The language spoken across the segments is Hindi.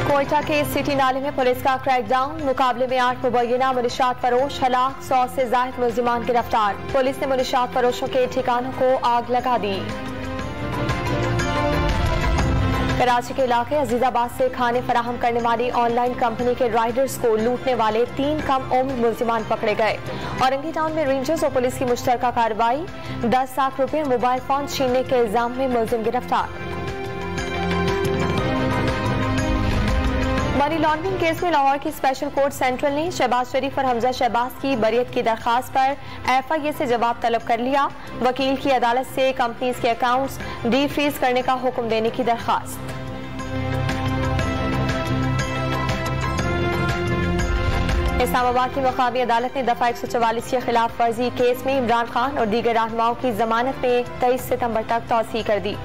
कोयटा के सिटी नाले में पुलिस का क्रैकडाउन, मुकाबले में 8 मुबैना मुनशियात फरोश हलाक, 100 से जायद मुल्जिमान गिरफ्तार। पुलिस ने मुनशियात फरोशों के ठिकानों को आग लगा दी। कराची के इलाके अजीजाबाद से खाने फराहम करने वाली ऑनलाइन कंपनी के राइडर्स को लूटने वाले 3 कम उम्र मुल्जिमान पकड़े गए। औरंगी टाउन में रेंजर्स और पुलिस की मुश्तरका कार्रवाई, 10 लाख रुपए मोबाइल फोन छीनने के इल्जाम में मुल्जिम गिरफ्तार। मनी लॉन्ड्रिंग केस में लाहौर की स्पेशल कोर्ट सेंट्रल ने शहबाज शरीफ और हमजा शहबाज की बरियत की दरखास्त पर FIA से जवाब तलब कर लिया। वकील की अदालत से कंपनीज के अकाउंट्स डीफ्रीज करने का हुक्म देने की दरखास्त। इस्लामाबाद की मकामी अदालत ने दफा 144 के खिलाफ वर्जी केस में इमरान खान और दीगर रहनुमाओं की जमानत में 23 सितंबर तक तौसीह कर दी।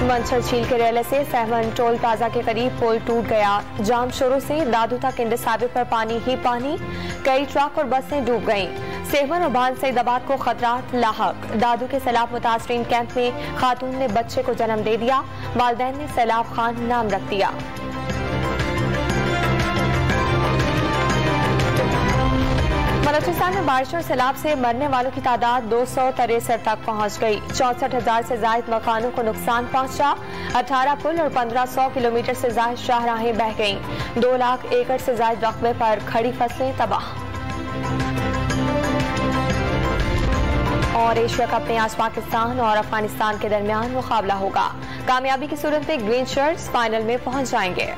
मंचर झील के रेले से सहमन टोल प्लाजा के करीब पुल टूट गया। जाम शुरू से दादू तक इंडस हाईवे पर पानी ही पानी, कई ट्रक और बसें डूब गईं। सेहमन और बांध सईदाबाद को खतरात लाहक। दादू के सैलाब मुतासरीन कैंप में खातून ने बच्चे को जन्म दे दिया। वालिदैन ने सैलाब खान नाम रख दिया। बलूचिस्तान में बारिश और सैलाब से मरने वालों की तादाद 263 तक पहुंच गई। 64,000 से ज्यादा मकानों को नुकसान पहुंचा। 18 पुल और 1500 किलोमीटर से ज्यादा शाहराहें बह गईं। 2 लाख एकड़ से ज्यादा रकबे पर खड़ी फसलें तबाह। और एशिया कप में आज पाकिस्तान और अफगानिस्तान के दरमियान मुकाबला होगा। कामयाबी की सूरत में ग्रीन शर्ट्स फाइनल में पहुंच जाएंगे।